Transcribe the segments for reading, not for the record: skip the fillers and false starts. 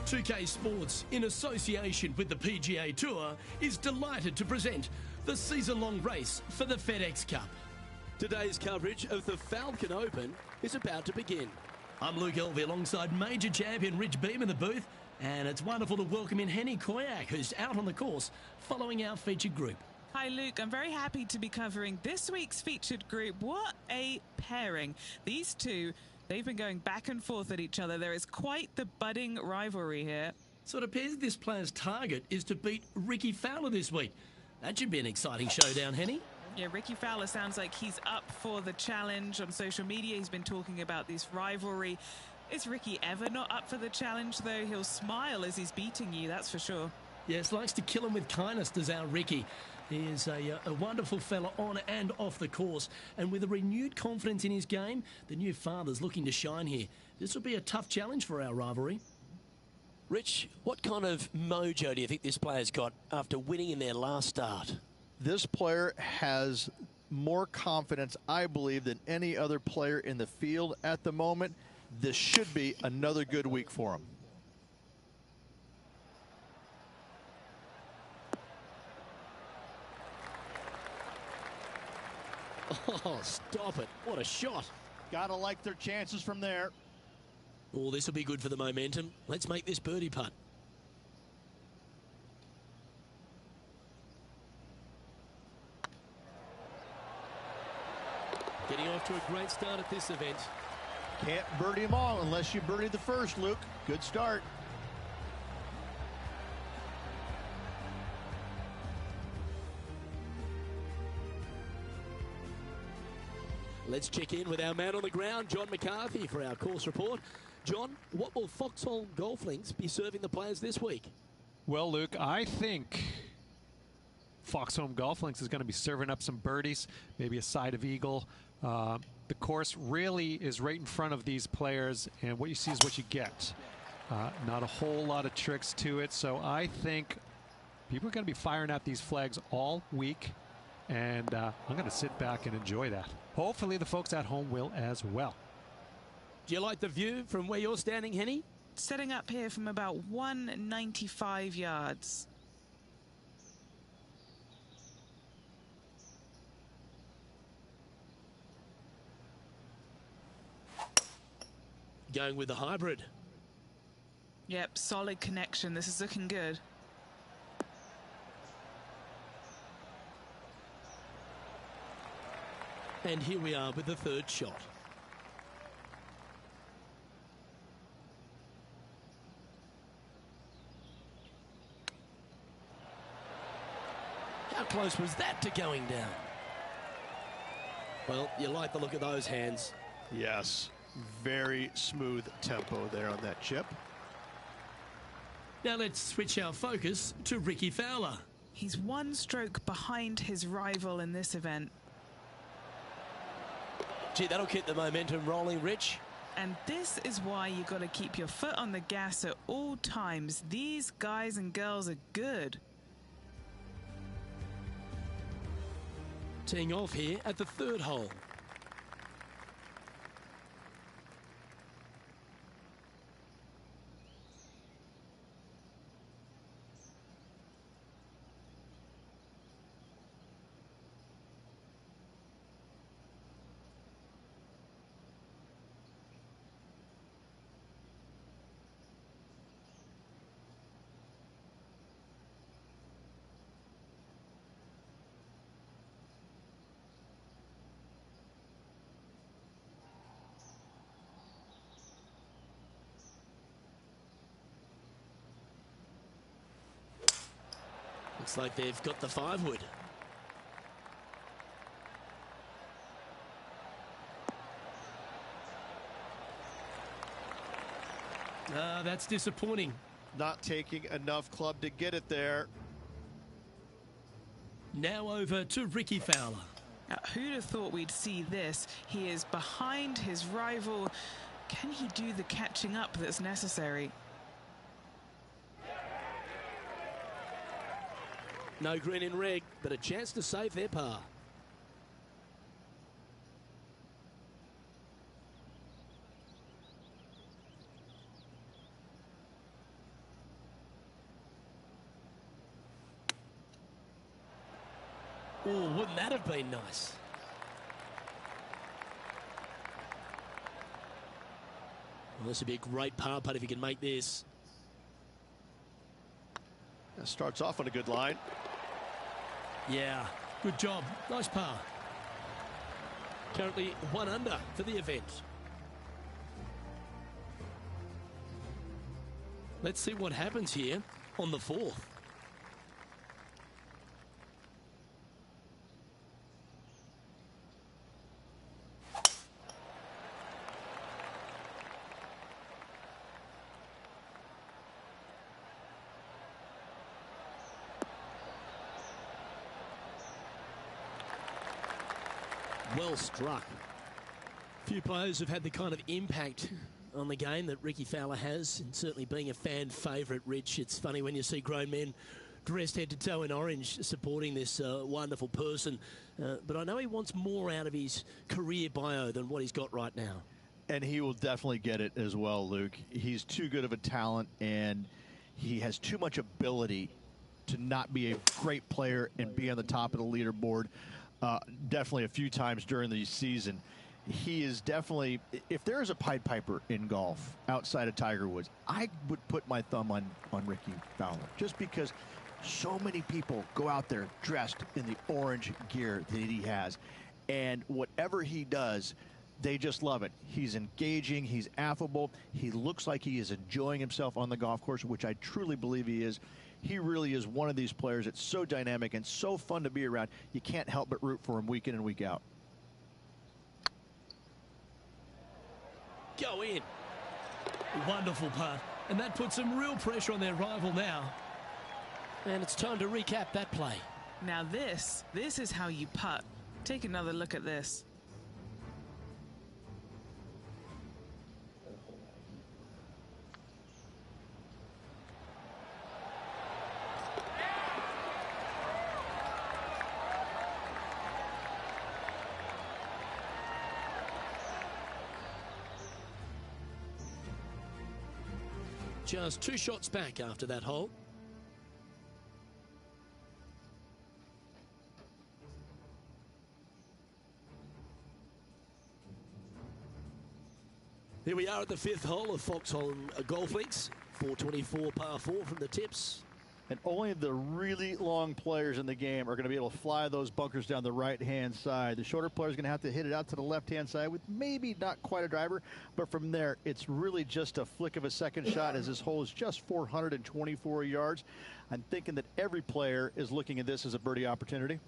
2K Sports, in association with the PGA Tour, is delighted to present the season-long race for the FedEx Cup. Today's coverage of the Falcon Open is about to begin. I'm Luke Elvey alongside major champion Rich Beam in the booth, and it's wonderful to welcome in Henny Koyak, who's out on the course following our featured group. Hi Luke, I'm very happy to be covering this week's featured group. What a pairing. These two, they've been going back and forth at each other. There is quite the budding rivalry here. So it appears this player's target is to beat Ricky Fowler this week. That should be an exciting showdown, Henny. Yeah, Ricky Fowler sounds like he's up for the challenge. On social media, he's been talking about this rivalry. Is Ricky ever not up for the challenge, though? He'll smile as he's beating you, that's for sure. Yes, likes to kill him with kindness, does our Ricky. He is a wonderful fella on and off the course. And with a renewed confidence in his game, the new father's looking to shine here. This will be a tough challenge for our rivalry. Rich, what kind of mojo do you think this player's got after winning in their last start? This player has more confidence, I believe, than any other player in the field at the moment. This should be another good week for him. Oh, stop it. What a shot. Gotta like their chances from there. Oh, this will be good for the momentum. Let's make this birdie putt. Getting off to a great start at this event. Can't birdie them all unless you birdie the first, Luke. Good start. Let's check in with our man on the ground, John McCarthy, for our course report. John, what will Foxholm Golf Links be serving the players this week? Well, Luke, I think Foxholm Golf Links is going to be serving up some birdies, maybe a side of eagle. The course really is right in front of these players, and what you see is what you get. Not a whole lot of tricks to it, so I think people are going to be firing out these flags all week, and I'm going to sit back and enjoy that. Hopefully the folks at home will as well. Do you like the view from where you're standing, Henny? Setting up here from about 195 yards. Going with the hybrid. Yep, solid connection. This is looking good. And here we are with the third shot. How close was that to going down? Well, you like the look of those hands. Yes, very smooth tempo there on that chip. Now let's switch our focus to Ricky Fowler. He's one stroke behind his rival in this event. Gee, that'll keep the momentum rolling, Rich. And this is why you got to keep your foot on the gas at all times. These guys and girls are good. Teeing off here at the third hole. Looks like they've got the 5-wood. That's disappointing. Not taking enough club to get it there. Now over to Ricky Fowler. Now, who'd have thought we'd see this? He is behind his rival. Can he do the catching up that's necessary? No green in red, but a chance to save their par. Oh, wouldn't that have been nice? Well, this would be a great par putt if he can make this. That starts off on a good line. Yeah, good job. Nice par. Currently 1 under for the event. Let's see what happens here on the 4th. Well struck. Few players have had the kind of impact on the game that Ricky Fowler has, and certainly being a fan favourite, Rich. It's funny when you see grown men dressed head to toe in orange supporting this wonderful person. But I know he wants more out of his career bio than what he's got right now. And he will definitely get it as well, Luke. He's too good of a talent, and he has too much ability to not be a great player and be on the top of the leaderboard. Definitely a few times during the season. He is definitely, if there is a Pied Piper in golf outside of Tiger Woods, I would put my thumb on Ricky Fowler, just because so many people go out there dressed in the orange gear that he has, and whatever he does, they just love it. He's engaging, he's affable, he looks like he is enjoying himself on the golf course, which I truly believe he is. He really is one of these players that's so dynamic and so fun to be around. You can't help but root for him week in and week out. Go in. Wonderful putt. And that puts some real pressure on their rival now. And it's time to recap that play. Now this is how you putt. Take another look at this. Just 2 shots back after that hole. Here we are at the 5th hole of Foxhole Golf Links. 424 par 4 from the tips. And only the really long players in the game are going to be able to fly those bunkers down the right-hand side. The shorter players are going to have to hit it out to the left-hand side with maybe not quite a driver, but from there, it's really just a flick of a second shot, as this hole is just 424 yards. I'm thinking that every player is looking at this as a birdie opportunity.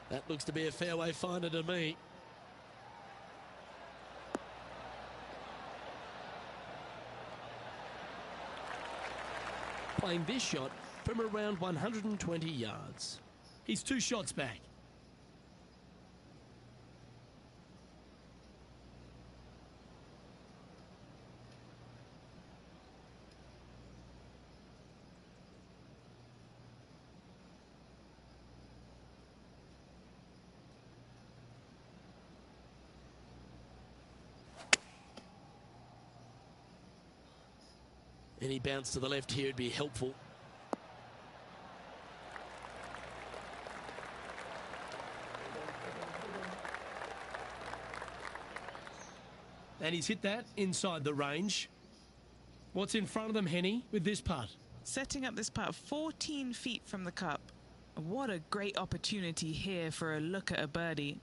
That looks to be a fairway finder to me. Playing this shot from around 120 yards. He's 2 shots back. Any bounce to the left here would be helpful. And he's hit that inside the range. What's in front of them, Henny, with this putt? Setting up this putt 14 feet from the cup. What a great opportunity here for a look at a birdie.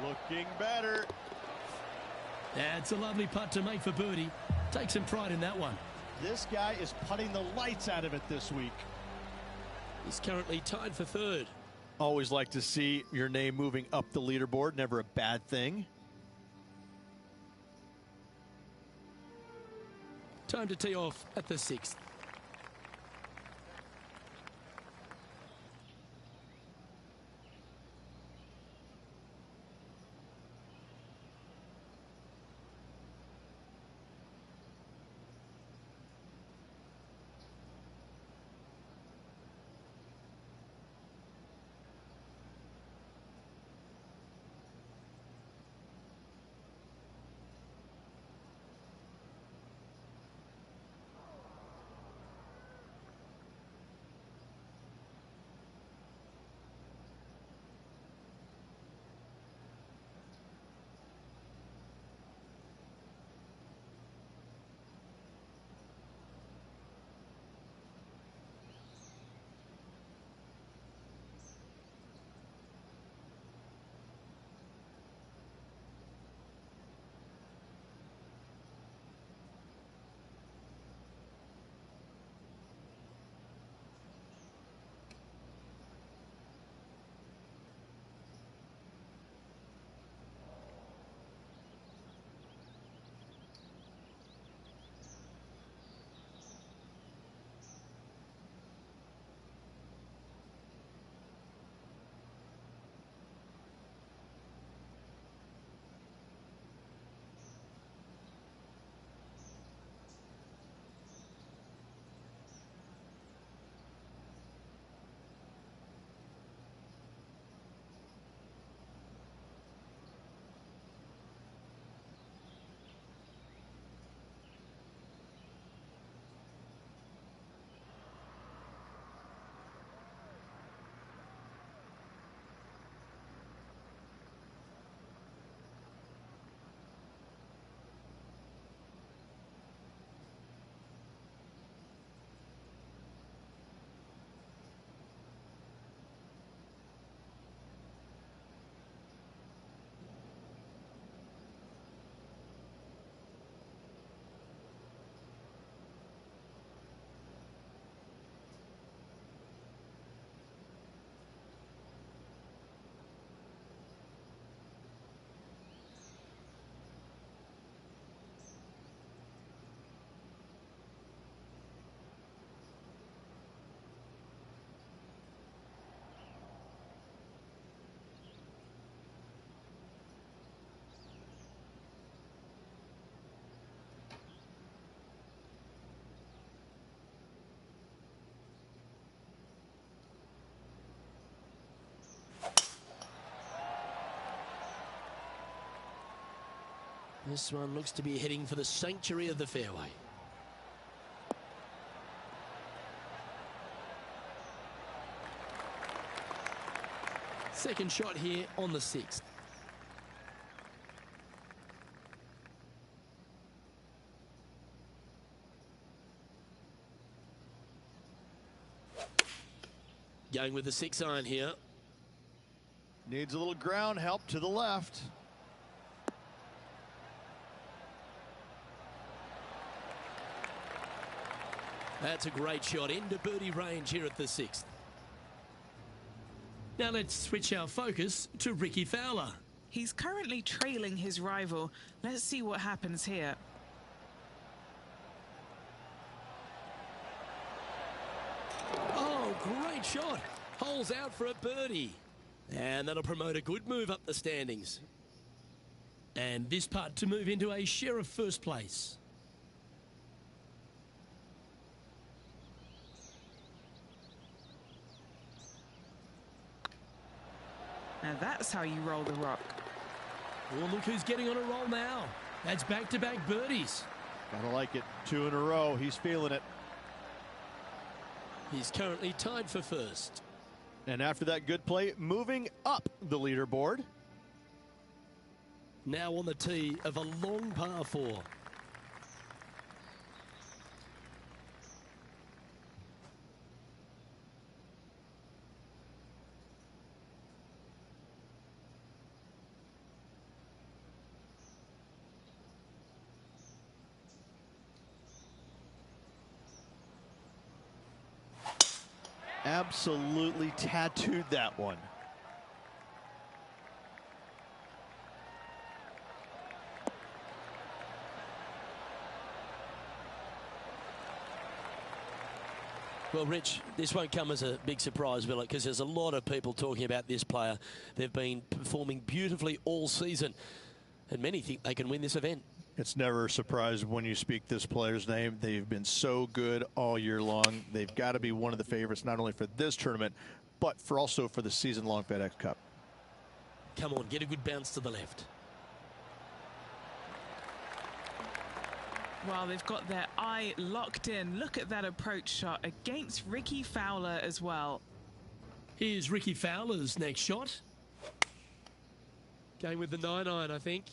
Looking better. That's a lovely putt to make for birdie. Take some pride in that one. This guy is putting the lights out of it this week. He's currently tied for third. Always like to see your name moving up the leaderboard. Never a bad thing. Time to tee off at the 6th. This one looks to be heading for the sanctuary of the fairway. Second shot here on the 6th. Going with the 6-iron here. Needs a little ground help to the left. That's a great shot into birdie range here at the 6th. Now let's switch our focus to Ricky Fowler. He's currently trailing his rival. Let's see what happens here. Oh, great shot. Holes out for a birdie. And that'll promote a good move up the standings. And this putt to move into a share of first place. Now that's how you roll the rock. Oh, look who's getting on a roll now. That's back-to-back birdies. Gotta like it. 2 in a row. He's feeling it. He's currently tied for first. And after that good play, moving up the leaderboard. Now on the tee of a long par 4. Absolutely tattooed that one. Well, Rich, this won't come as a big surprise, will it? Because there's a lot of people talking about this player. They've been performing beautifully all season, and many think they can win this event. It's never a surprise when you speak this player's name. They've been so good all year long. They've got to be one of the favorites, not only for this tournament, but also for the season-long FedEx Cup. Come on, get a good bounce to the left. Well, they've got their eye locked in. Look at that approach shot against Ricky Fowler as well. Here's Ricky Fowler's next shot. Going with the 9-iron, I think.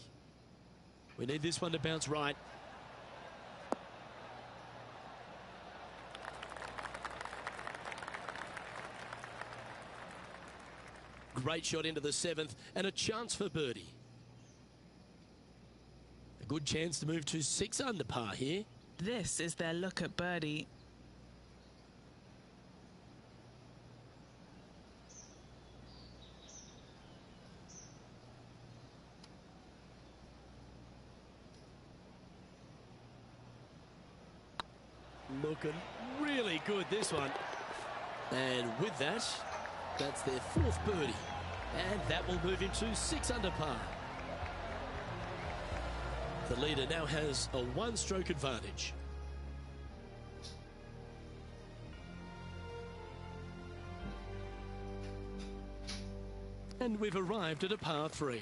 We need this one to bounce right. Great shot into the 7th and a chance for birdie. A good chance to move to 6 under par here. This is their look at birdie. Looking really good, this one. And with that, that's their 4th birdie. And that will move him to 6 under par. The leader now has a 1-stroke advantage. And we've arrived at a par 3.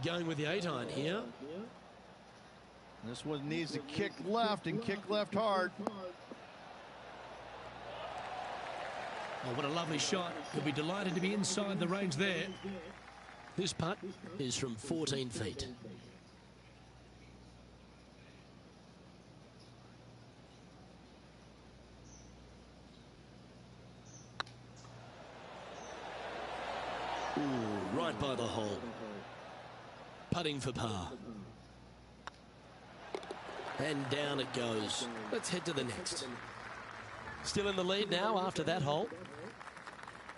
Going with the 8-iron here. This one needs to kick left and kick left hard. Oh, what a lovely shot. He'll be delighted to be inside the range there. This putt is from 14 feet. Ooh, right by the hole. Putting for par. And down it goes. Let's head to the next. Still in the lead now after that hole.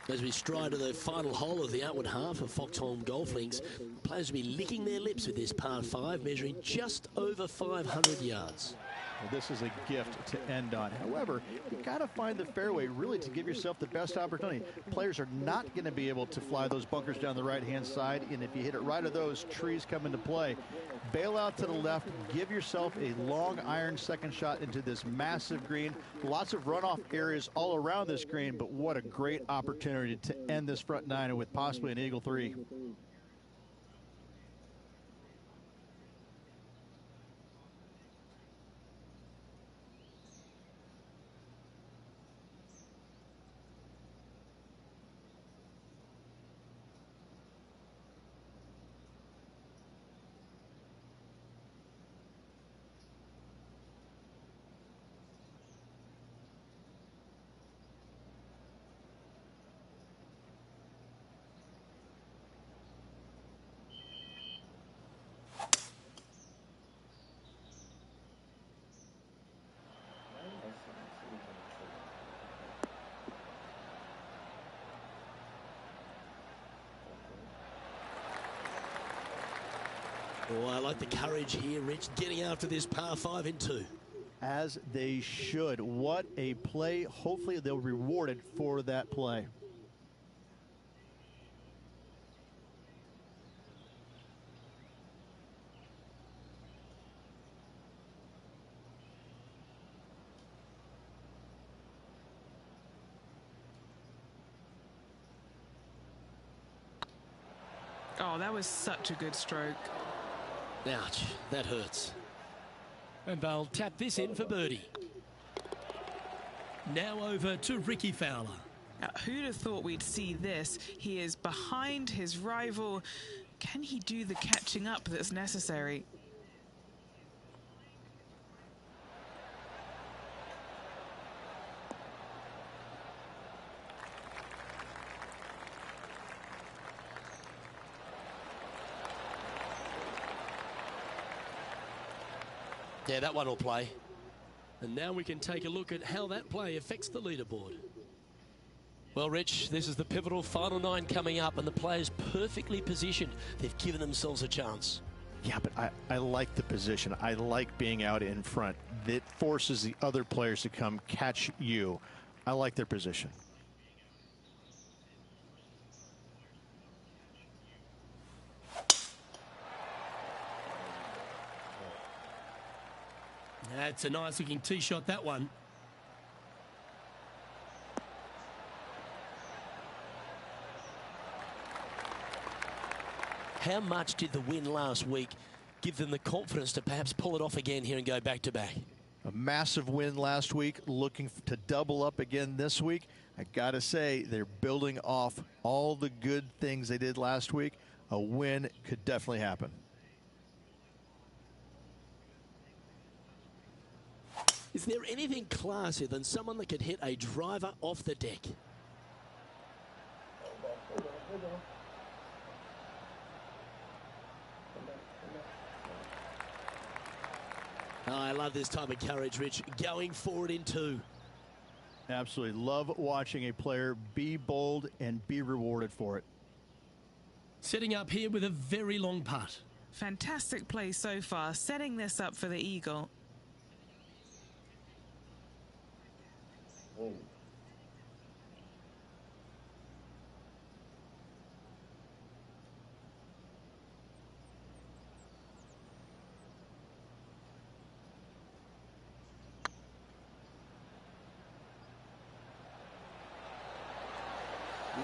As we stride to the final hole of the outward half of Foxholm Golf Links, players will be licking their lips with this par 5, measuring just over 500 yards. Well, this is a gift to end on. However, you got to find the fairway really to give yourself the best opportunity. Players are not going to be able to fly those bunkers down the right-hand side, and if you hit it right of those, trees come into play. Bail out to the left, give yourself a long iron second shot into this massive green. Lots of runoff areas all around this green, but what a great opportunity to end this front nine with possibly an eagle 3. Oh, I like the courage here, Rich, getting after this par 5 in 2. As they should. What a play. Hopefully they'll be rewarded for that play. Oh, that was such a good stroke. Ouch, that hurts. And they'll tap this in for birdie. Now over to Ricky Fowler. Now, who'd have thought we'd see this? He is behind his rival. Can he do the catching up that's necessary? Yeah, that one will play. And now we can take a look at how that play affects the leaderboard. Well, Rich, this is the pivotal final 9 coming up, and the players perfectly positioned. They've given themselves a chance. Yeah, but I like the position. I like being out in front. That forces the other players to come catch you. I like their position. That's a nice looking tee shot, that one. How much did the win last week give them the confidence to perhaps pull it off again here and go back-to-back? A massive win last week, looking to double up again this week. I got to say, they're building off all the good things they did last week. A win could definitely happen. Is there anything classier than someone that could hit a driver off the deck? Oh, I love this type of courage, Rich. Going forward in 2. Absolutely. Love watching a player be bold and be rewarded for it. Setting up here with a very long putt. Fantastic play so far, setting this up for the eagle.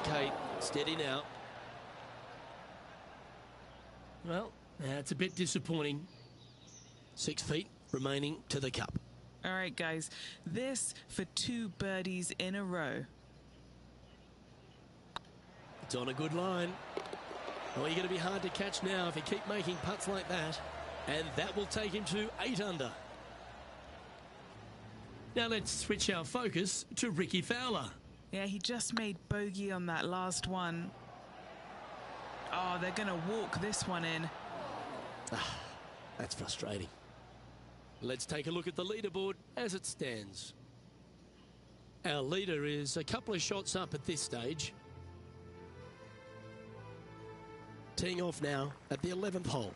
Okay, steady now. Well, that's a bit disappointing. 6 feet remaining to the cup. All right, guys, this for 2 birdies in a row. It's on a good line. Oh, you're going to be hard to catch now if you keep making putts like that. And that will take him to 8 under. Now let's switch our focus to Ricky Fowler. Yeah, he just made bogey on that last one. Oh, they're going to walk this one in. That's frustrating. Let's take a look at the leaderboard as it stands. Our leader is a couple of shots up at this stage. Teeing off now at the 11th hole.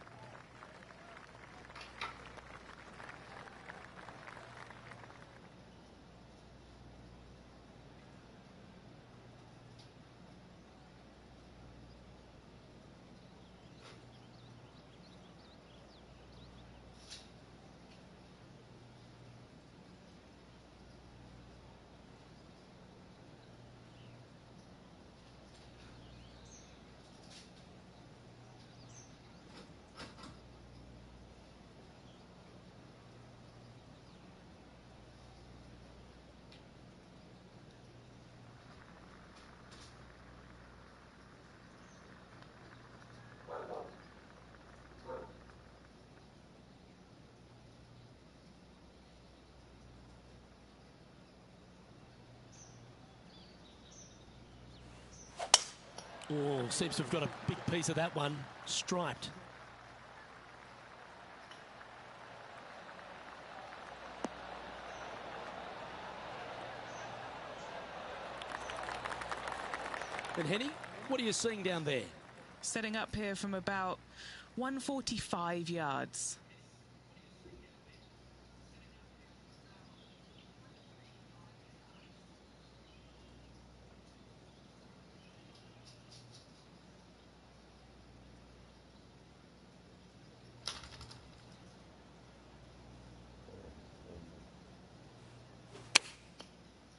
Oh, seems to have got a big piece of that one. Striped. And Henny, what are you seeing down there? Setting up here from about 145 yards.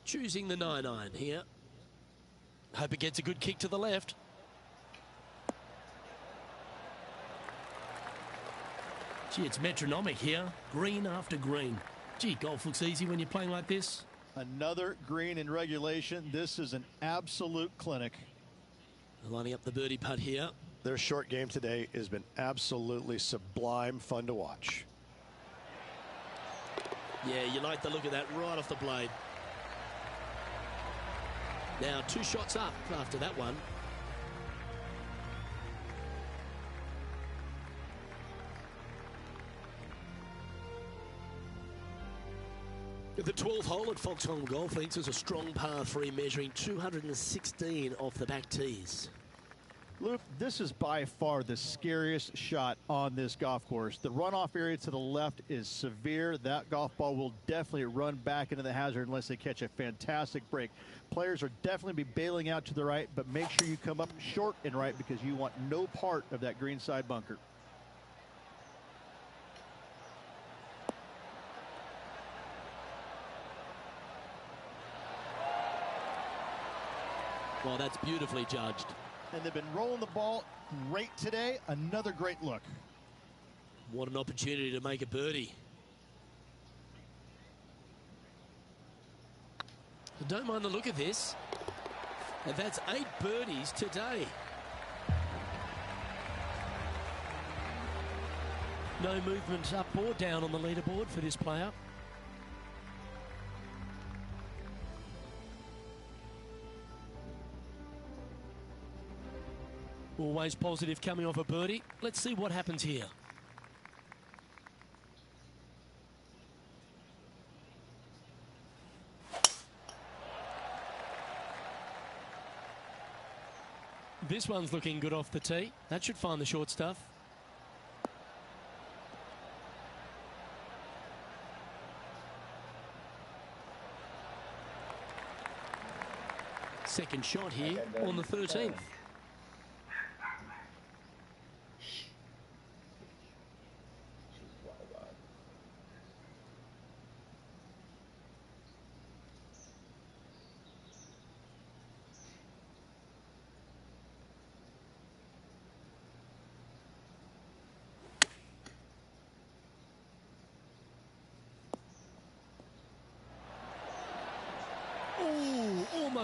Choosing the 9-iron here. Hope it gets a good kick to the left. Gee, it's metronomic here. Green after green. Gee, golf looks easy when you're playing like this. Another green in regulation. This is an absolute clinic. Lining up the birdie putt here. Their short game today has been absolutely sublime fun to watch. Yeah, you like the look of that right off the blade. Now 2 shots up after that one. The 12th hole at Foxholm Golf Links is a strong par 3 measuring 216 off the back tees. Luke, this is by far the scariest shot on this golf course. The runoff area to the left is severe. That golf ball will definitely run back into the hazard unless they catch a fantastic break. Players are definitely be bailing out to the right, but make sure you come up short and right because you want no part of that green side bunker. Well, that's beautifully judged. And they've been rolling the ball great today. Another great look. What an opportunity to make a birdie. Don't mind the look of this. And that's 8 birdies today. No movement up or down on the leaderboard for this player. Always positive coming off a birdie. Let's see what happens here. This one's looking good off the tee. That should find the short stuff. Second shot here on the 13th.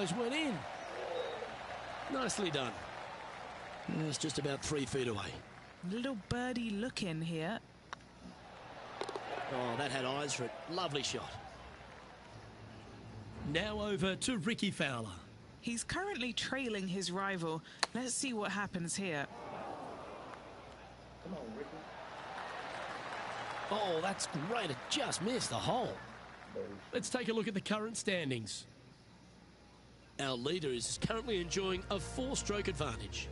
almost went in. Nicely done. It's just about 3 feet away. Little birdie look in here. Oh, that had eyes for it. Lovely shot. Now over to Ricky Fowler. He's currently trailing his rival. Let's see what happens here. Come on, Ricky. Oh, that's great. It just missed the hole. Let's take a look at the current standings. Our leader is currently enjoying a 4-stroke advantage.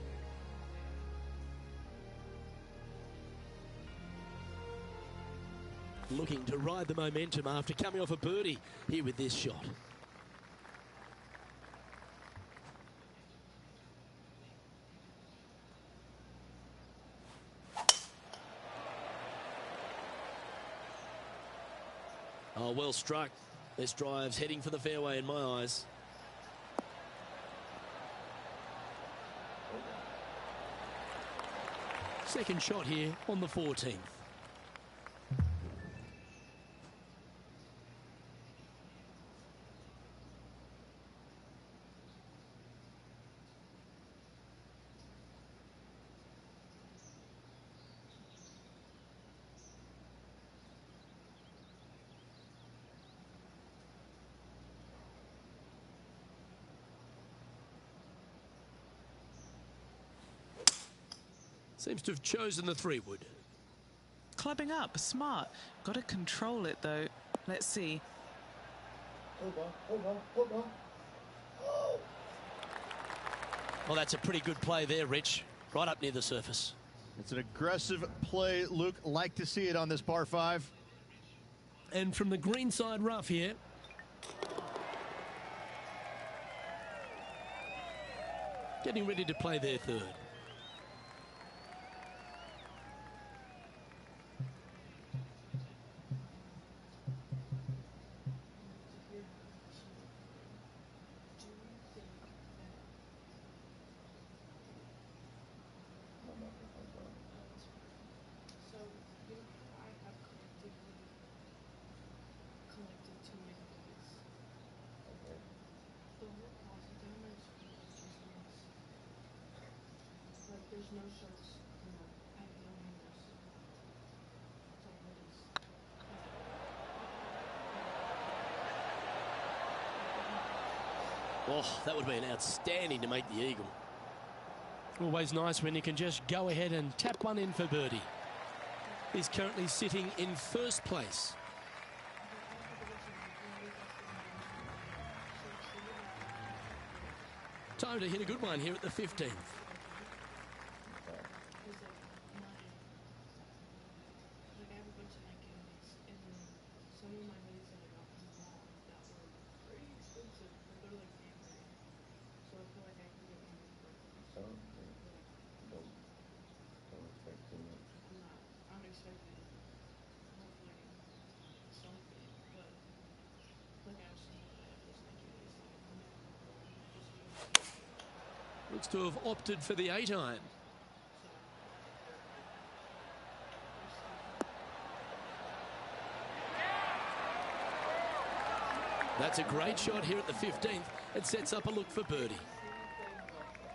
Looking to ride the momentum after coming off a birdie here with this shot. Oh, well struck. This drive's heading for the fairway in my eyes. Second shot here on the 14th. Seems to have chosen the 3-wood. Clubbing up, smart. Got to control it though. Let's see. Hold on. Oh. Well, that's a pretty good play there, Rich. Right up near the surface. It's an aggressive play, Luke. Like to see it on this par 5. And from the greenside rough here. Getting ready to play their 3rd. There's no shirts, I have no hangers. Oh, that would have been outstanding to make the eagle. Always nice when you can just go ahead and tap one in for birdie. He's currently sitting in 1st place. Time to hit a good one here at the 15th. Looks to have opted for the 8-iron. That's a great shot here at the 15th. It sets up a look for birdie.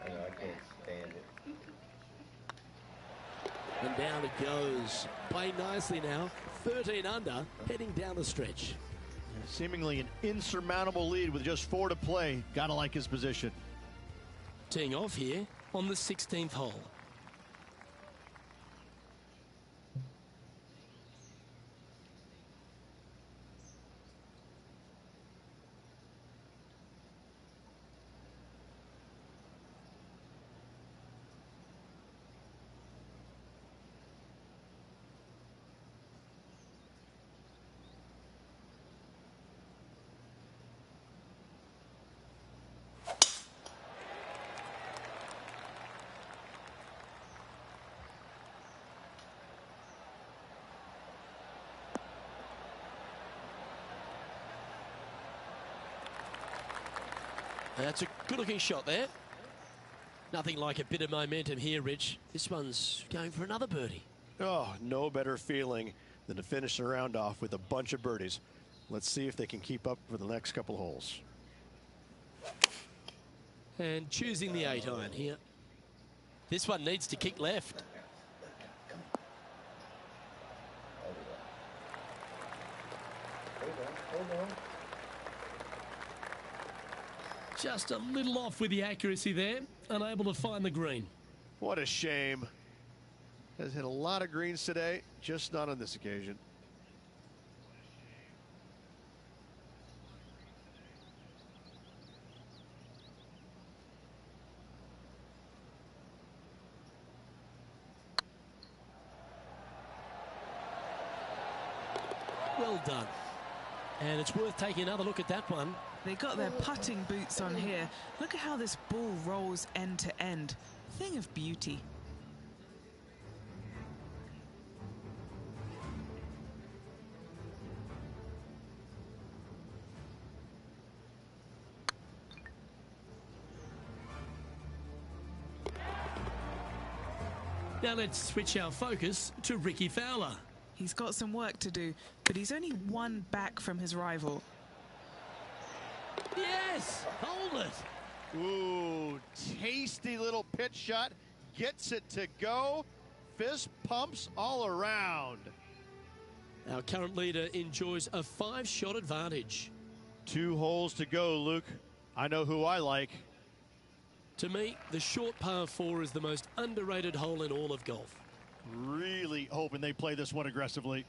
I know, I can't stand it. And down it goes. Playing nicely now. 13 under, heading down the stretch. Seemingly an insurmountable lead with just 4 to play. Gotta like his position. Teeing off here on the 16th hole. That's a good-looking shot there. Nothing like a bit of momentum here, Rich. This one's going for another birdie. Oh, no better feeling than to finish the round off with a bunch of birdies. Let's see if they can keep up for the next couple holes. And choosing the 8-iron here. This one needs to kick left. Just a little off with the accuracy there, unable to find the green. What a shame. Has hit a lot of greens today, just not on this occasion. Well done. And it's worth taking another look at that one. They got their putting boots on here. Look at how this ball rolls end to end. Thing of beauty. Now let's switch our focus to Ricky Fowler. He's got some work to do, but he's only one back from his rival. Yes! Hold it! Ooh, tasty little pitch shot. Gets it to go. Fist pumps all around. Our current leader enjoys a 5-shot advantage. 2 holes to go, Luke. I know who I like. To me, the short par 4 is the most underrated hole in all of golf. Really hoping they play this one aggressively.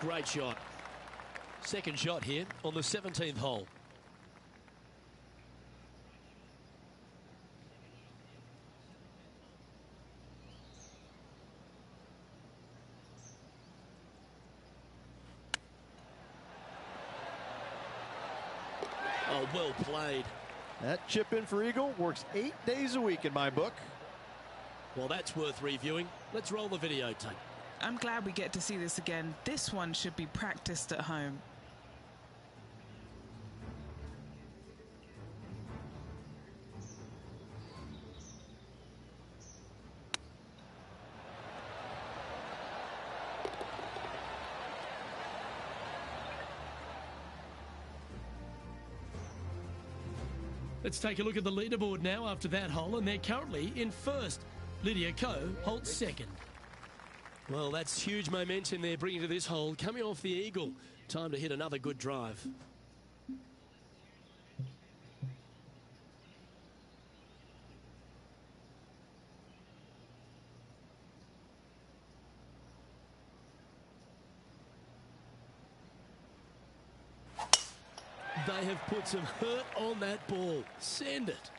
Great shot. Second shot here on the 17th hole. Oh, well played. That chip in for Eagle works 8 days a week in my book. Well, that's worth reviewing. Let's roll the videotape. I'm glad we get to see this again. This one should be practiced at home. Let's take a look at the leaderboard now after that hole, and they're currently in first. Lydia Ko holds second. Well, that's huge momentum they're bringing to this hole. Coming off the eagle. Time to hit another good drive. They have put some hurt on that ball. Send it.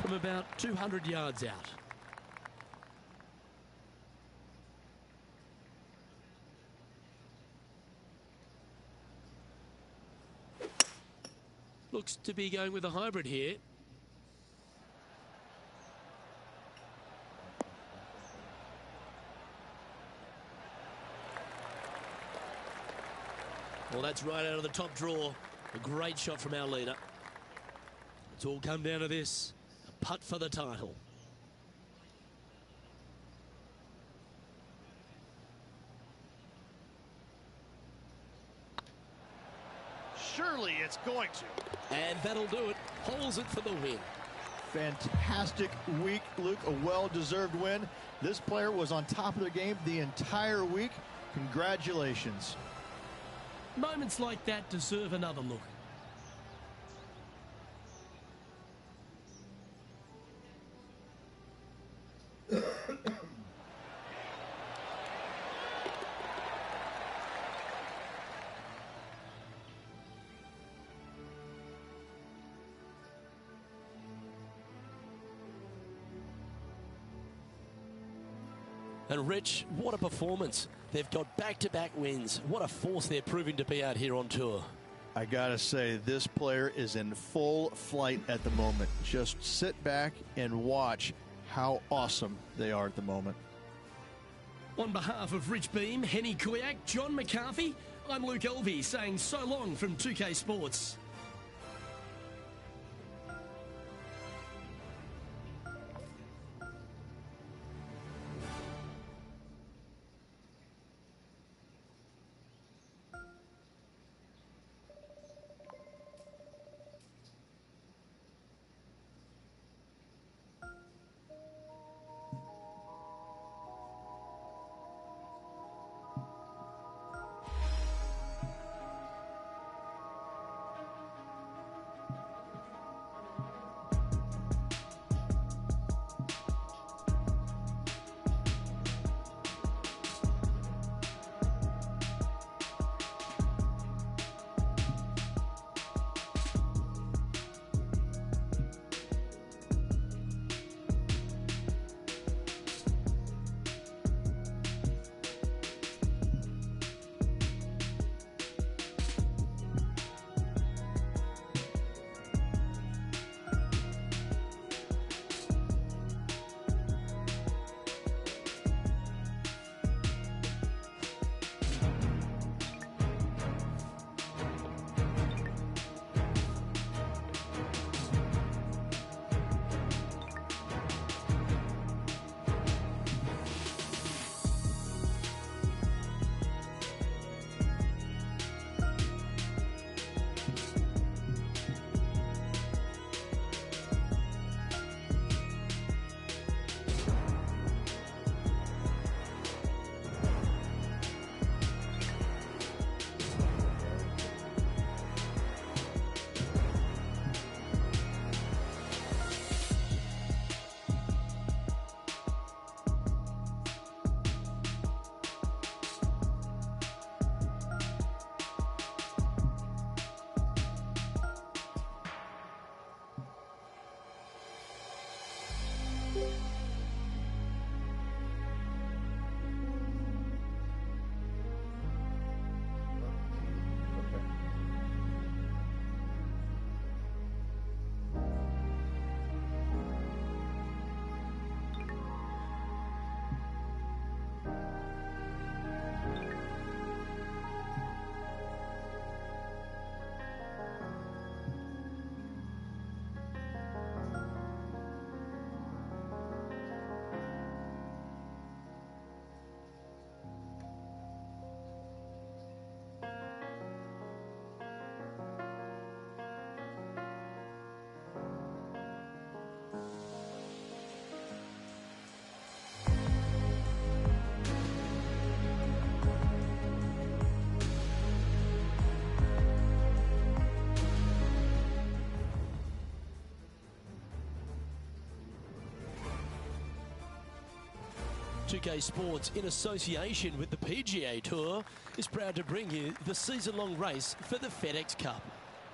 From about 200 yards out. Looks to be going with a hybrid here. Well, that's right out of the top draw. A great shot from our leader. It's all come down to this. A putt for the title. Surely it's going to. And that'll do it. Holds it for the win. Fantastic week, Luke. A well-deserved win. This player was on top of their game the entire week. Congratulations. Moments like that deserve another look. And Rich, what a performance. They've got back-to-back wins. What a force they're proving to be out here on tour. I gotta say, this player is in full flight at the moment. Just sit back and watch how awesome they are at the moment. On behalf of Rich Beam, Henny Kuyak, John McCarthy, I'm Luke Elvey saying so long from 2K Sports. .2K Sports, in association with the PGA Tour, is proud to bring you the season-long race for the FedEx Cup.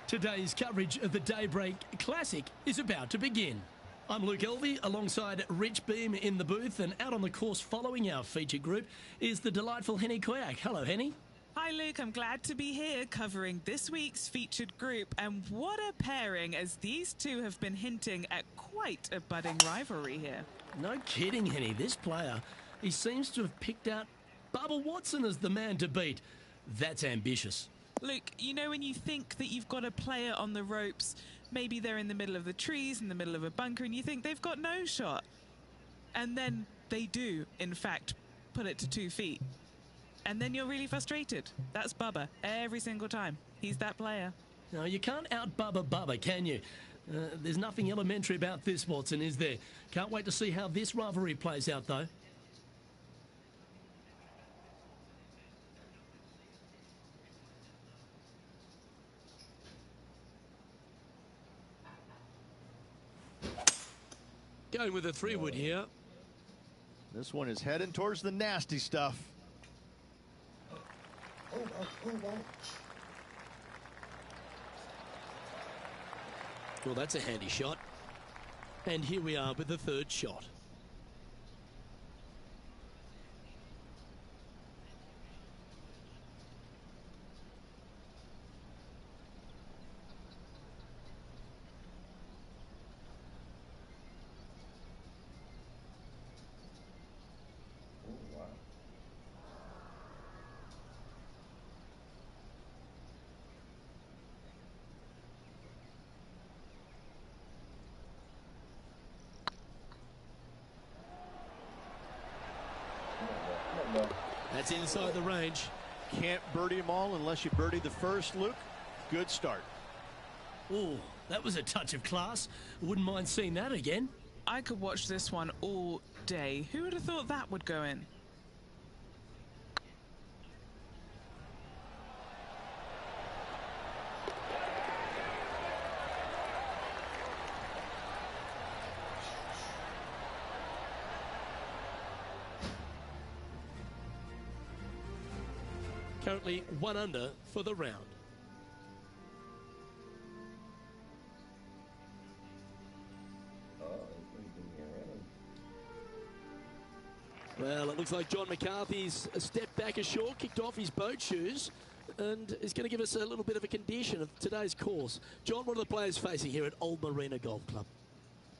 Today's coverage of the Daybreak Classic is about to begin. I'm Luke Elvey alongside Rich Beam in the booth, and out on the course following our feature group is the delightful Henny Kuyak. Hello, Henny. Hi Luke, I'm glad to be here covering this week's featured group, and what a pairing, as these two have been hinting at quite a budding rivalry here. No kidding, Henny. This player, he seems to have picked out Bubba Watson as the man to beat. That's ambitious. Luke, you know when you think that you've got a player on the ropes, maybe they're in the middle of the trees, in the middle of a bunker, and you think they've got no shot. And then they do, in fact, put it to 2 feet. And then you're really frustrated. That's Bubba every single time. He's that player. No, you can't out-Bubba Bubba, can you? There's nothing elementary about this, Watson, is there? Can't wait to see how this rivalry plays out, though. Going with a 3-wood here. This one is heading towards the nasty stuff. Well, that's a handy shot. And here we are with the third shot. That's inside the range. Can't birdie them all unless you birdie the first, Luke. Good start. Oh, that was a touch of class. Wouldn't mind seeing that again. I could watch this one all day. Who would have thought that would go in? Currently 1 under for the round. Well, it looks like John McCarthy's stepped back ashore, kicked off his boat shoes, and is going to give us a little bit of a condition of today's course. John, what are the players facing here at Old Marina Golf Club?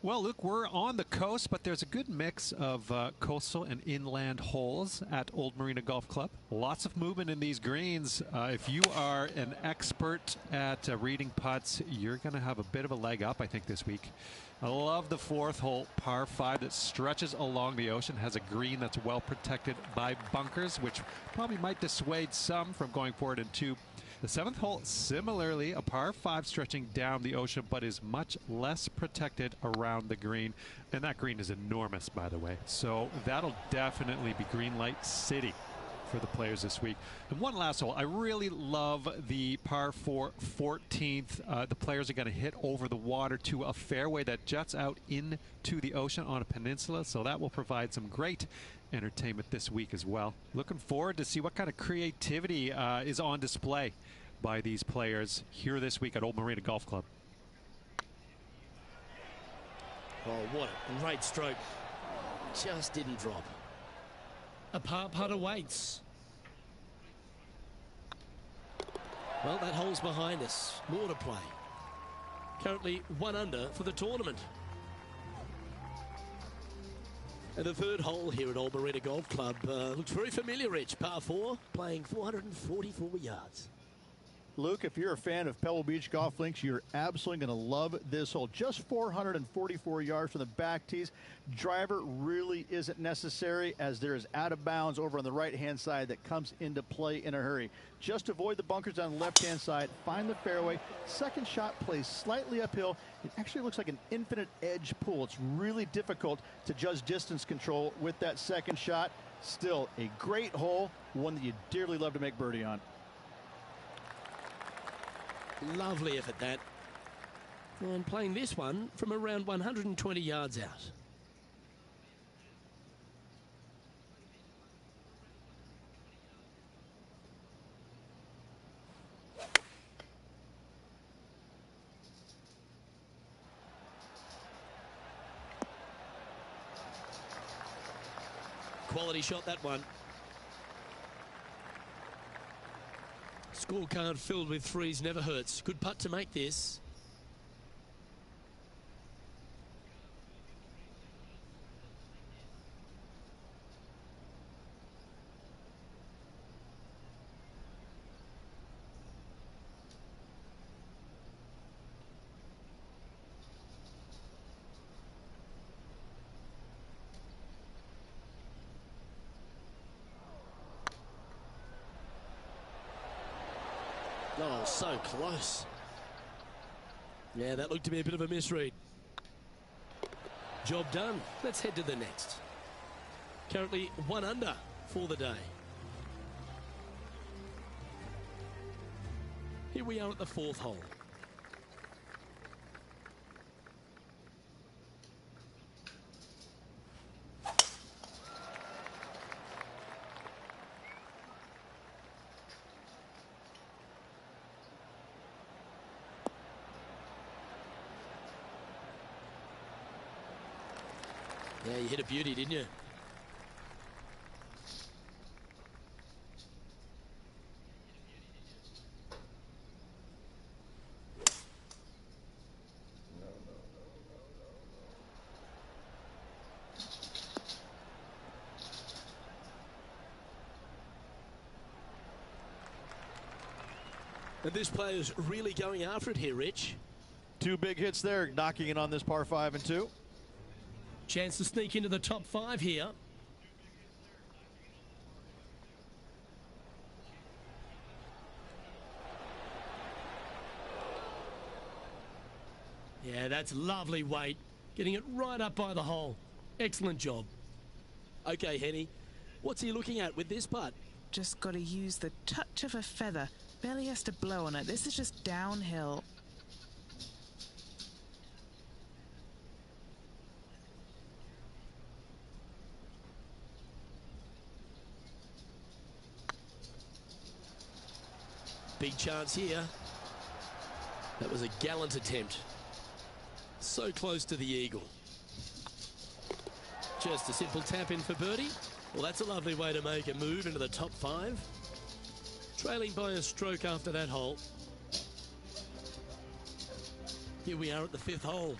Well, Luke, we're on the coast, but there's a good mix of coastal and inland holes at Old Marina Golf Club. Lots of movement in these greens. If you are an expert at reading putts, you're going to have a bit of a leg up, I think, this week. I love the 4th hole, par 5, that stretches along the ocean, has a green that's well protected by bunkers, which probably might dissuade some from going forward into the 7th hole. Similarly, a par 5 stretching down the ocean, but is much less protected around the green. And that green is enormous, by the way. So that'll definitely be green light city for the players this week. And one last hole. I really love the par 4 14th. The players are going to hit over the water to a fairway that juts out into the ocean on a peninsula. So that will provide some great entertainment this week as well. Looking forward to see what kind of creativity is on display by these players here this week at Old Marina Golf Club. Oh, what a great stroke. Just didn't drop. A par putt awaits. Well, that hole's behind us. More to play. Currently 1 under for the tournament. And the 3rd hole here at Old Marina Golf Club looks very familiar, Rich. Par 4, playing 444 yards. Luke, if you're a fan of Pebble Beach Golf Links, you're absolutely going to love this hole. Just 444 yards from the back tees. Driver really isn't necessary, as there is out of bounds over on the right-hand side that comes into play in a hurry. Just avoid the bunkers on the left-hand side. Find the fairway. Second shot plays slightly uphill. It actually looks like an infinite edge pool. It's really difficult to judge distance control with that second shot. Still a great hole, one that you dearly love to make birdie on. Lovely effort, that. And playing this one from around 120 yards out. Quality shot, that one. Scorecard filled with threes never hurts. Good putt to make this. Oh, so close. Yeah, that looked to be a bit of a misread. Job done. Let's head to the next. Currently 1 under for the day. Here we are at the 4th hole. Yeah, you hit a beauty, didn't you? And this player's really going after it here, Rich. 2 big hits there, knocking it on this par 5 and 2. Chance to sneak into the top 5 here. Yeah, that's lovely weight. Getting it right up by the hole. Excellent job. Okay, Henny, what's he looking at with this putt? Just got to use the touch of a feather. Barely has to blow on it. This is just downhill. Big chance here. That was a gallant attempt. So close to the eagle. Just a simple tap in for birdie. Well, that's a lovely way to make a move into the top 5. Trailing by a stroke after that hole. Here we are at the 5th hole.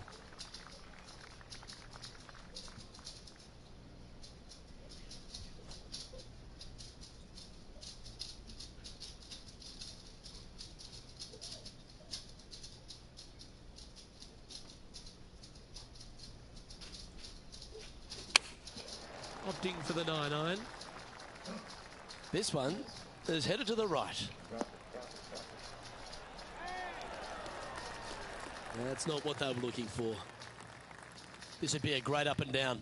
Opting for the 9-iron. This one is headed to the right. That's not what they were looking for. This would be a great up and down.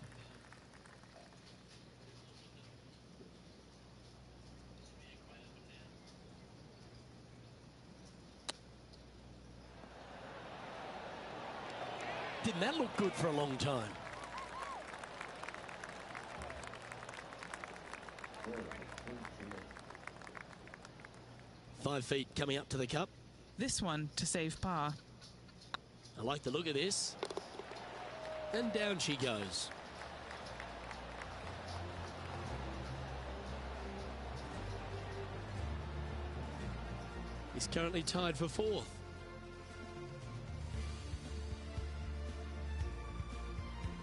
Didn't that look good for a long time? Five feet coming up to the cup. This one to save par. I like the look of this. And down she goes. He's currently tied for 4th.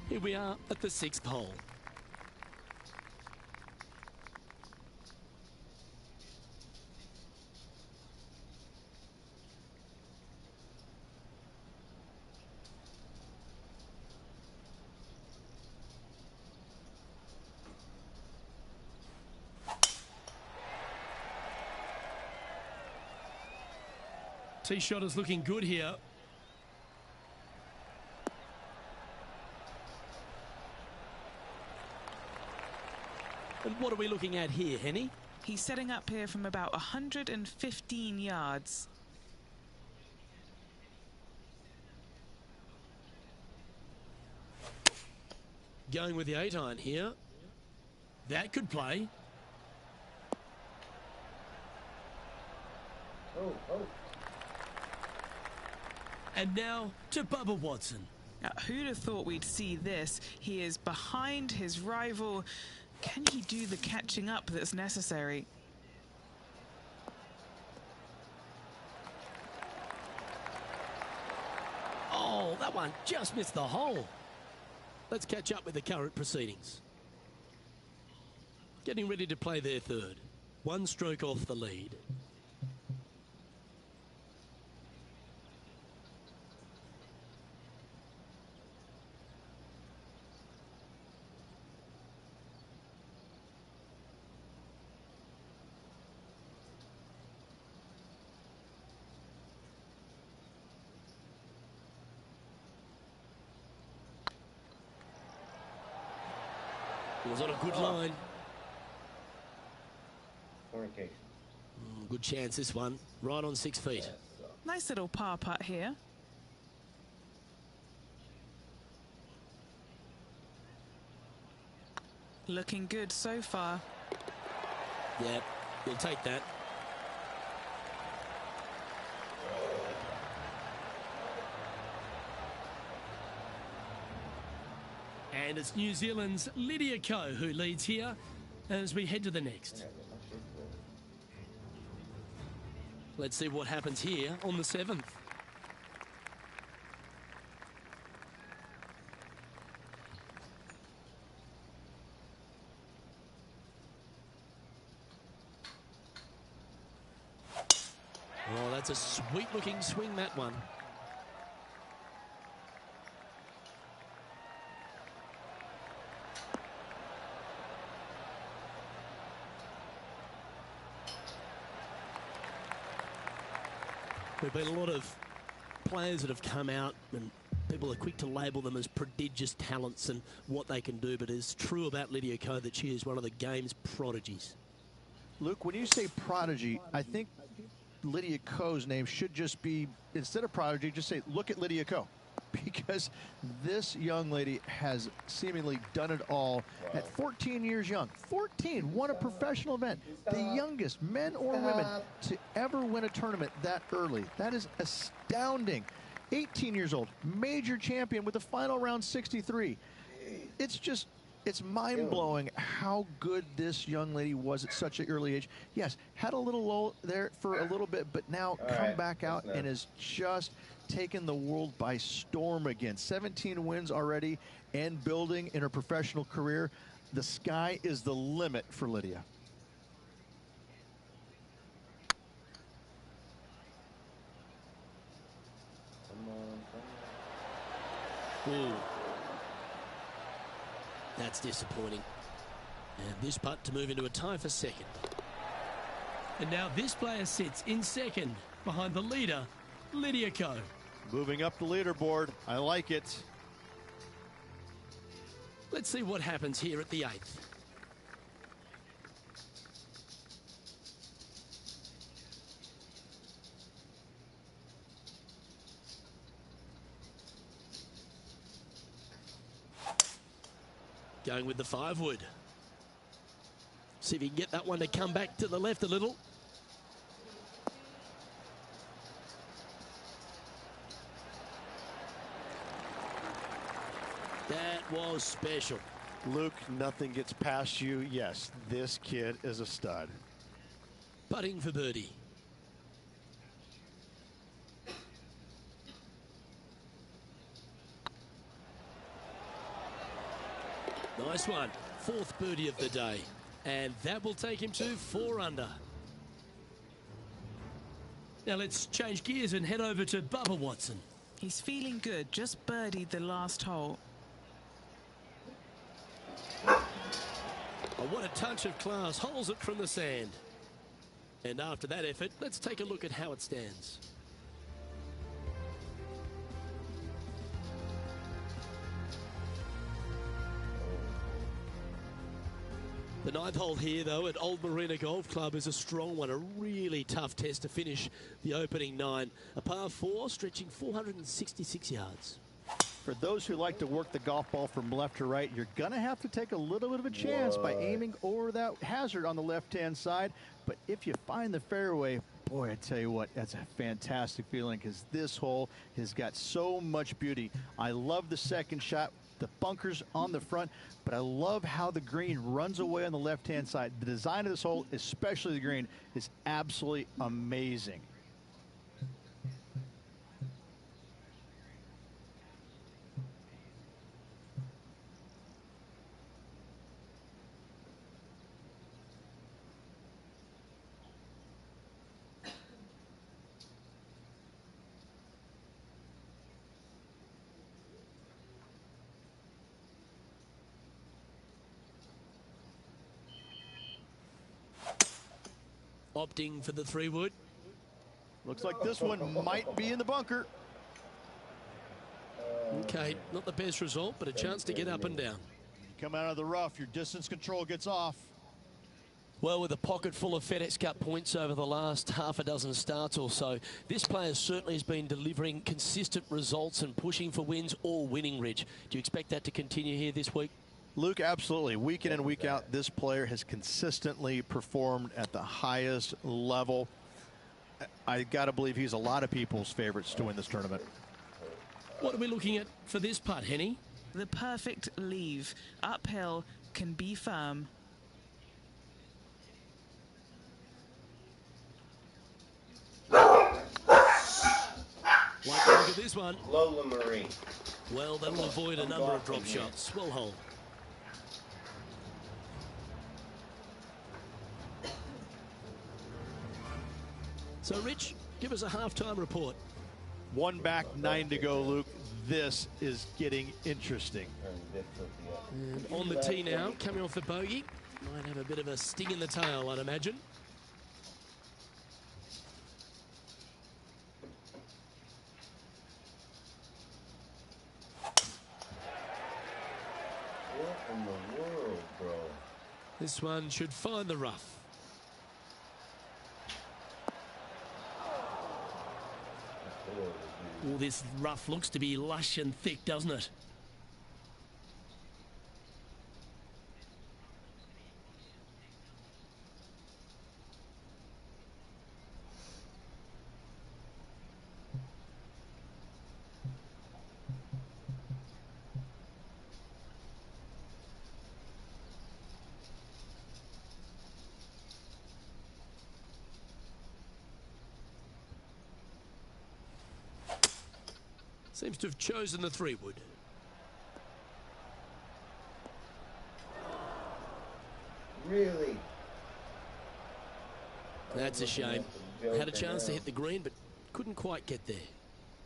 Here we are at the 6th hole. Tee shot is looking good here. And what are we looking at here, Henny? He's setting up here from about 115 yards. Going with the 8-iron here. That could play. And now to Bubba Watson. Now, who'd have thought we'd see this? He is behind his rival. Can he do the catching up that's necessary? Oh, that one just missed the hole. Let's catch up with the current proceedings. Getting ready to play their 3rd. 1 stroke off the lead. It was on a good line. Good chance this one. Right on 6 feet. Nice little par putt here. Looking good so far. Yeah, you'll take that. And it's New Zealand's Lydia Ko who leads here as we head to the next. Let's see what happens here on the 7th. Oh, that's a sweet-looking swing, that one. There have been a lot of players that have come out and People are quick to label them as prodigious talents and what they can do, but it's true about Lydia Ko that she is one of the game's prodigies. Luke, when you say prodigy, I think Lydia Ko's name should just be, instead of prodigy, just say, look at Lydia Ko. Because this young lady has seemingly done it all at 14 years young. 14, won a professional event. The youngest men or women to ever win a tournament that early. That is astounding. 18 years old, major champion with the final round 63. It's mind-blowing how good this young lady was at such an early age. Yes, had a little lull there for a little bit, but now come back out and has just taken the world by storm again. 17 wins already and building in her professional career. The sky is the limit for Lydia. Ooh. That's disappointing. And this putt to move into a tie for second. And now this player sits in second behind the leader, Lydia Ko. Moving up the leaderboard. I like it. Let's see what happens here at the 8th. Going with the 5-wood. See if he can get that one to come back to the left a little. That was special. Luke, nothing gets past you. Yes, this kid is a stud. Putting for birdie. Nice one. 4th birdie of the day. And that will take him to 4 under. Now let's change gears and head over to Bubba Watson. He's feeling good, just birdied the last hole. Oh, what a touch of class. Holds it from the sand. And after that effort, let's take a look at how it stands. The 9th hole here, though, at Old Marina Golf Club is a strong one. A really tough test to finish the opening 9. A par 4 stretching 466 yards. For those who like to work the golf ball from left to right, you're going to have to take a little bit of a chance by aiming over that hazard on the left-hand side. But if you find the fairway, boy, I tell you what, that's a fantastic feeling because this hole has got so much beauty. I love the second shot, the bunkers on the front, but I love how the green runs away on the left-hand side. The design of this hole, especially the green, is absolutely amazing. Opting for the 3-wood. Looks like this one might be in the bunker. Okay, not the best result, but a chance to get up and down. You come out of the rough, your distance control gets off. Well, with a pocket full of FedEx Cup points over the last half a dozen starts or so, this player certainly has been delivering consistent results and pushing for wins or winning, Rich. Do you expect that to continue here this week? Luke, absolutely. Week in and week out, this player has consistently performed at the highest level. I got to believe he's a lot of people's favorites to win this tournament. What are we looking at for this putt, Henny? The perfect leave. Uphill, can be firm. Like to look at this one. Lola Marie. Well, that'll avoid a number of drop shots. Well hole. So, Rich, give us a halftime report. 1 back, 9 to go, Luke. This is getting interesting. And on the tee now, coming off the bogey. Might have a bit of a sting in the tail, I'd imagine. This one should find the rough. All this rough looks to be lush and thick, doesn't it? Seems to have chosen the 3-wood. Really? That's a shame. Had a chance to hit the green, but couldn't quite get there.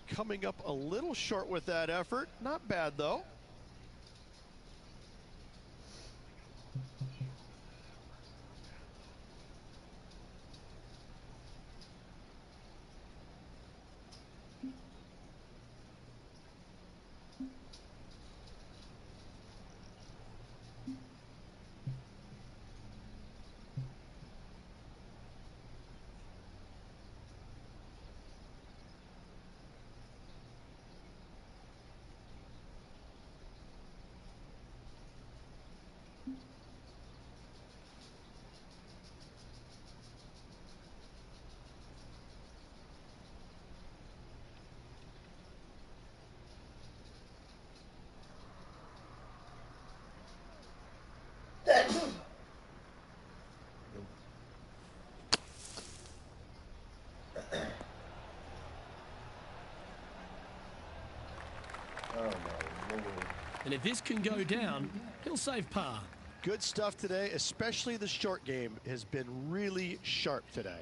Coming up a little short with that effort. Not bad, though. And if this can go down, he'll save par. Good stuff today, especially the short game has been really sharp today.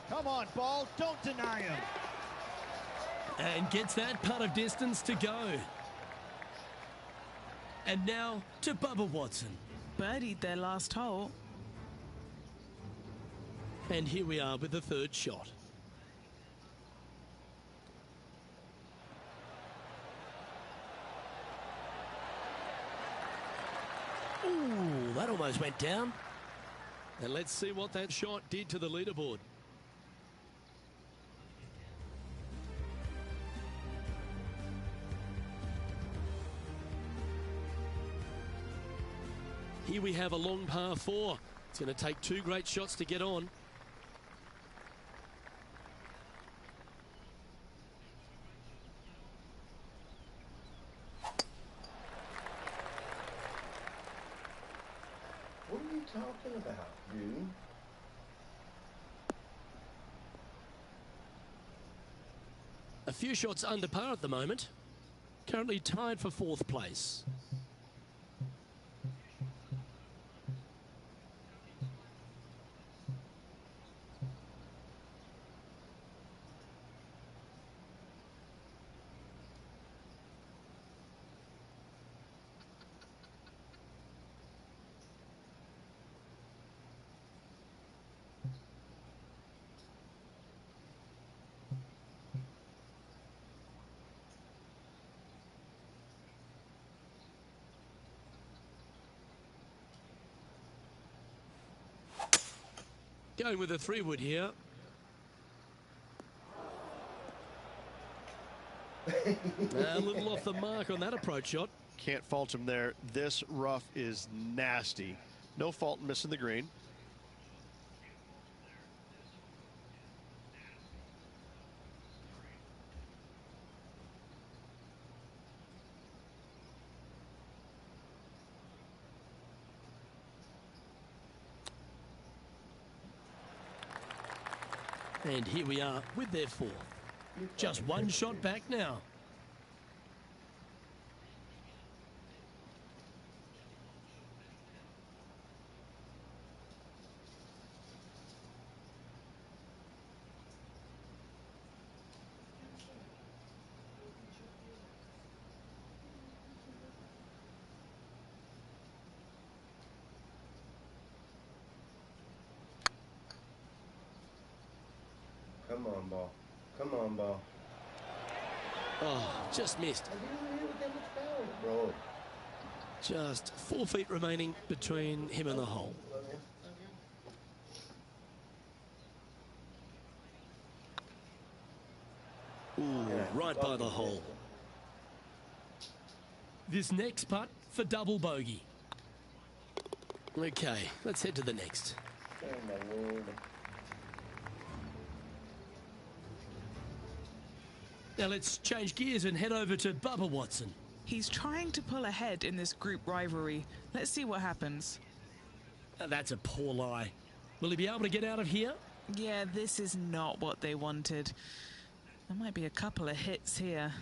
Come on, ball. Don't deny him. And gets that putt of distance to go. And now to Bubba Watson. Birdied their last hole. And here we are with the 3rd shot. Ooh, that almost went down. And let's see what that shot did to the leaderboard. Here we have a long par 4. It's going to take 2 great shots to get on. What are you talking about, dude? A few shots under par at the moment. Currently tied for 4th place. Going with a 3-wood here. A little off the mark on that approach shot. Can't fault him there. This rough is nasty. No fault in missing the green. And here we are with their 4th. Just 1 shot back now. Come on, ball. Come on, ball. Oh, just missed. I didn't hit with that much power, bro. Just 4 feet remaining between him and the hole. Ooh, right by the hole. This next putt for double bogey. Okay, let's head to the next. Oh, my Lord. Now let's change gears and head over to Bubba Watson. He's trying to pull ahead in this group rivalry. Let's see what happens. That's a poor lie. Will he be able to get out of here? Yeah, this is not what they wanted. There might be a couple of hits here.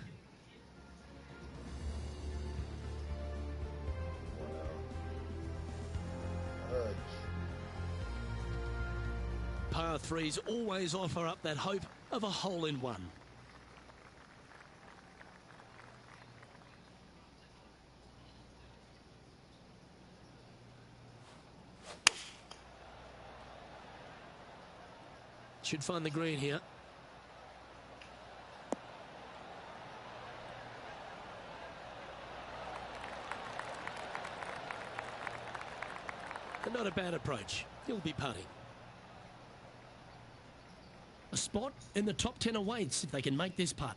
Par 3s always offer up that hope of a hole-in-one. Should find the green here. And not a bad approach. He'll be putting. A spot in the top 10 awaits if they can make this putt.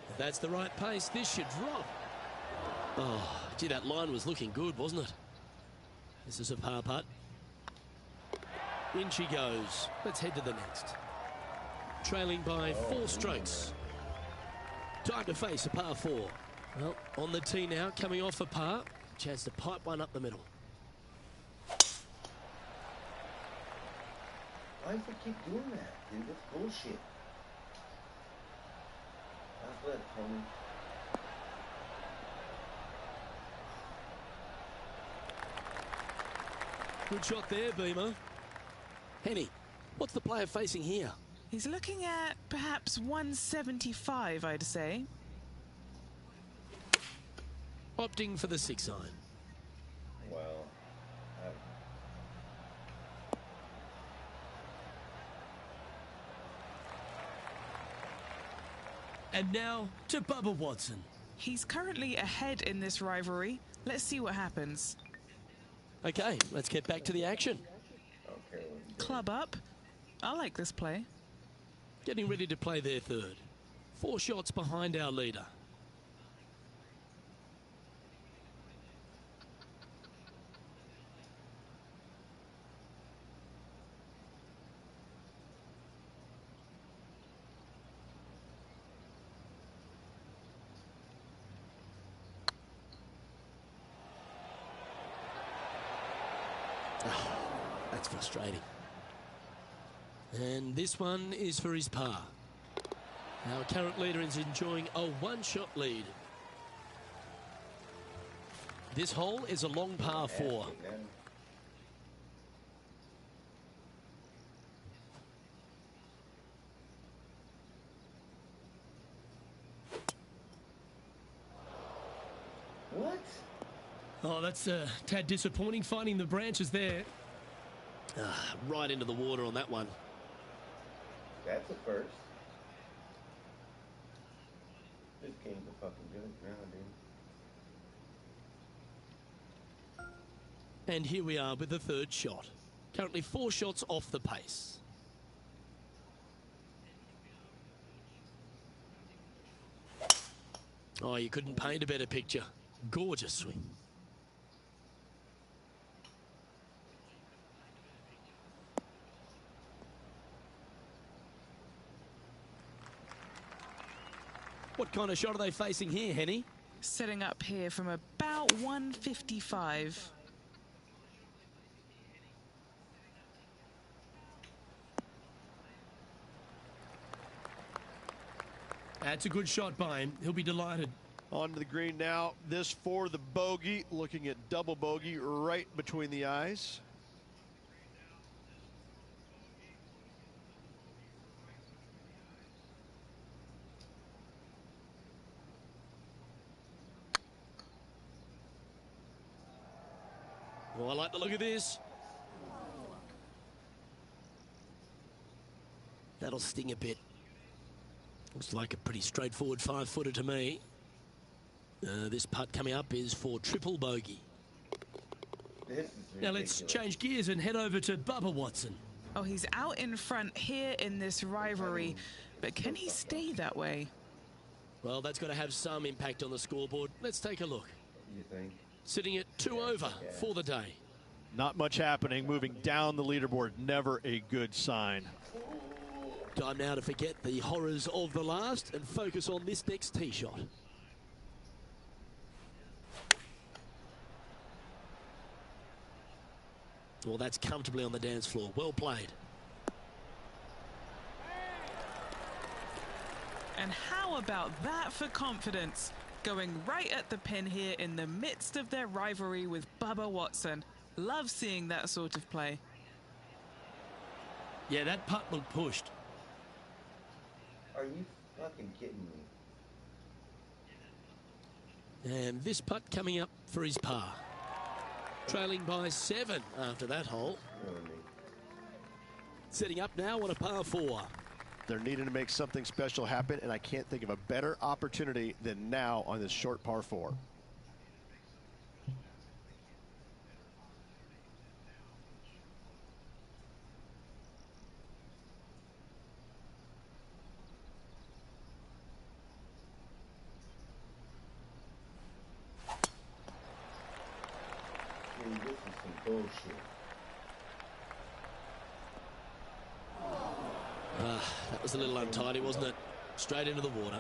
If that's the right pace, this should drop. Oh, gee, that line was looking good, wasn't it? This is a par putt. In she goes. Let's head to the next. Trailing by 4 strokes. Time to face a par 4. Well, on the tee now, coming off a par. Chance to pipe one up the middle. Why do they keep doing that, dude? That's bullshit. That's what, homie. Good shot there, Beamer. Henny, what's the player facing here? He's looking at perhaps 175, I'd say. Opting for the 6 iron. Wow. And now to Bubba Watson. He's currently ahead in this rivalry. Let's see what happens. Okay, let's get back to the action. Okay. Club up. I like this play. Getting ready to play their third. 4 shots behind our leader. Oh, that's frustrating. And this one is for his par. Our current leader is enjoying a 1-shot lead. This hole is a long par 4. What? Oh, that's a tad disappointing, finding the branches there. Right into the water on that one. That's a first. This game's a fucking good ground, dude. And here we are with the third shot. Currently 4 shots off the pace. Oh, you couldn't paint a better picture. Gorgeous swing. What kind of shot are they facing here, Henny? Setting up here from about 155. That's a good shot by him. He'll be delighted. On to the green now. This for the bogey. Looking at double bogey right between the eyes. Well, I like the look of this. That'll sting a bit. Looks like a pretty straightforward 5-footer to me. This putt coming up is for triple bogey. Now let's change gears and head over to Bubba Watson. Oh, he's out in front here in this rivalry, but can he stay that way? Well, that's got to have some impact on the scoreboard. Let's take a look. You think? Sitting at 2 over for the day. Not much happening. Moving down the leaderboard, never a good sign. Time now to forget the horrors of the last and focus on this next tee shot. Well, that's comfortably on the dance floor. Well played. And how about that for confidence? Going right at the pin here in the midst of their rivalry with Bubba Watson. Love seeing that sort of play. Yeah, that putt looked pushed. Are you fucking kidding me? And this putt coming up for his par. Trailing by 7 after that hole. Setting up now on a par 4. They're needing to make something special happen, and I can't think of a better opportunity than now on this short par 4. This is some bullshit. That was a little untidy, wasn't it? Straight into the water.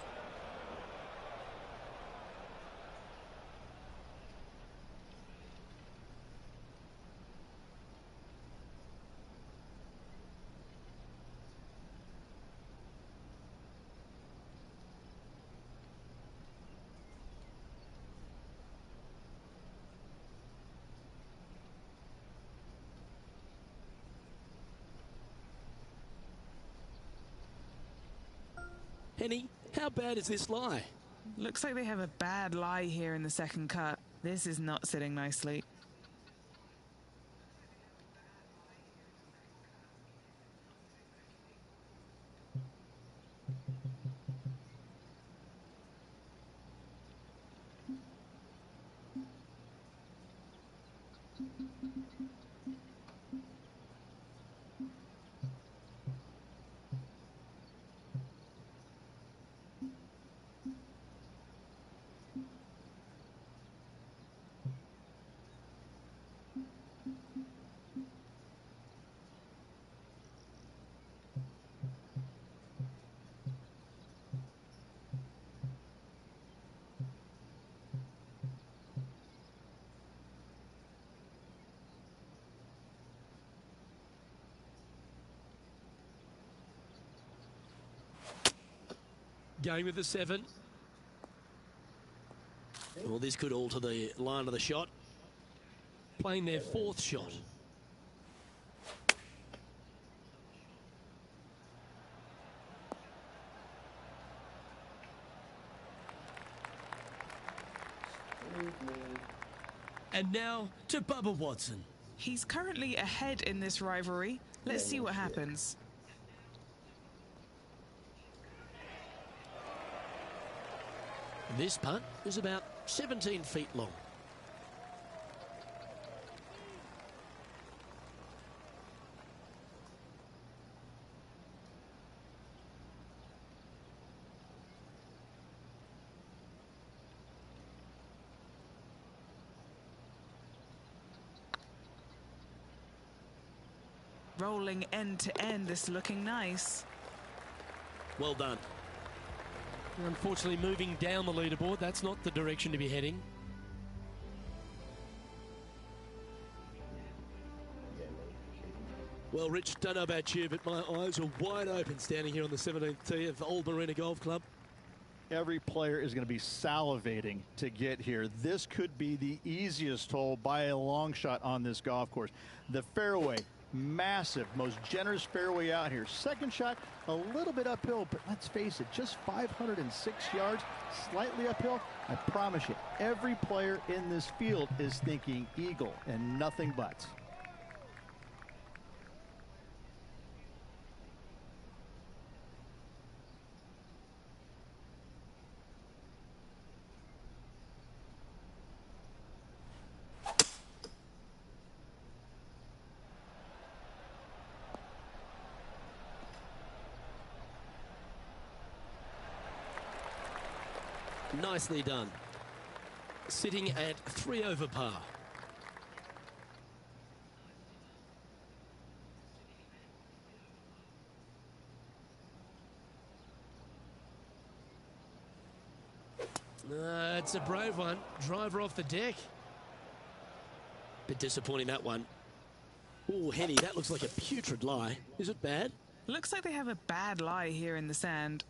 Henny, how bad is this lie? Looks like they have a bad lie here in the second cut. This is not sitting nicely. Going with the 7. Well, this could alter the line of the shot. Playing their 4th shot. And now to Bubba Watson. He's currently ahead in this rivalry. Let's see what happens. This putt is about 17 feet long. Rolling end to end, this looking nice. Well done. Unfortunately, moving down the leaderboard, that's not the direction to be heading. Well, Rich, don't know about you, but my eyes are wide open standing here on the 17th tee of Old Marina Golf Club. Every player is going to be salivating to get here. This could be the easiest hole by a long shot on this golf course. The fairway Massive, most generous fairway out here. Second shot, a little bit uphill, but let's face it, just 506 yards, slightly uphill. I promise you, every player in this field is thinking eagle and nothing but. Nicely done. Sitting at 3 over par. It's a brave one. Driver off the deck. Bit disappointing, that one. Oh, Henny, that looks like a putrid lie. Is it bad? Looks like they have a bad lie here in the sand.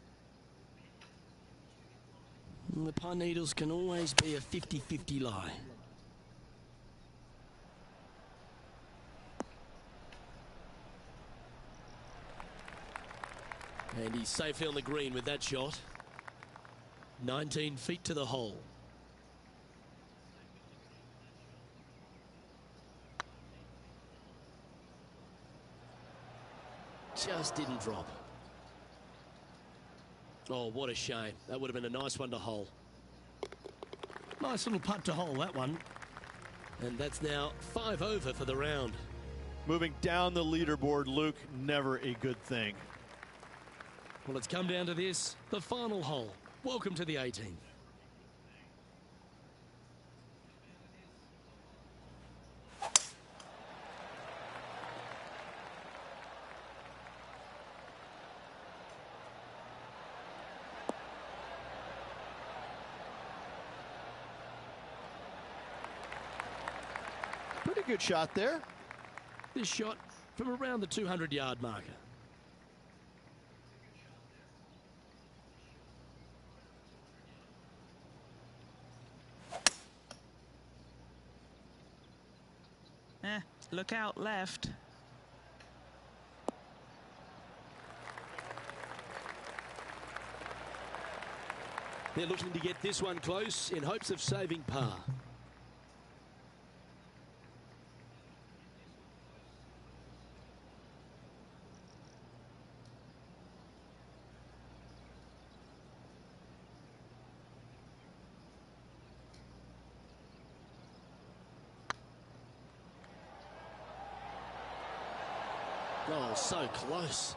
The pine needles can always be a 50-50 lie. And he's safely on the green with that shot. 19 feet to the hole. Just didn't drop. Oh, what a shame. That would have been a nice one to hole. Nice little putt to hole, that one. And that's now 5 over for the round. Moving down the leaderboard, Luke, never a good thing. Well, it's come down to this, the final hole. Welcome to the 18th. Pretty good shot there. This shot from around the 200-yard marker. Look out left. They're looking to get this one close in hopes of saving par. Oh, so close.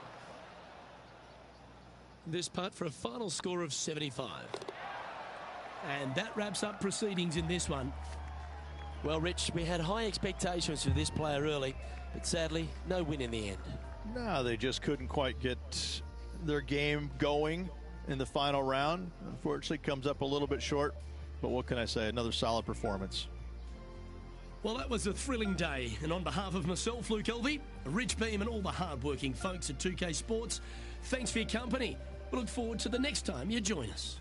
This putt for a final score of 75. And that wraps up proceedings in this one. Well, Rich, we had high expectations for this player early, but sadly, no win in the end. No, they just couldn't quite get their game going in the final round. Unfortunately, comes up a little bit short, but what can I say? Another solid performance. Well, that was a thrilling day, and on behalf of myself, Luke Elvey, Rich Beam, and all the hard-working folks at 2K Sports, thanks for your company. We look forward to the next time you join us.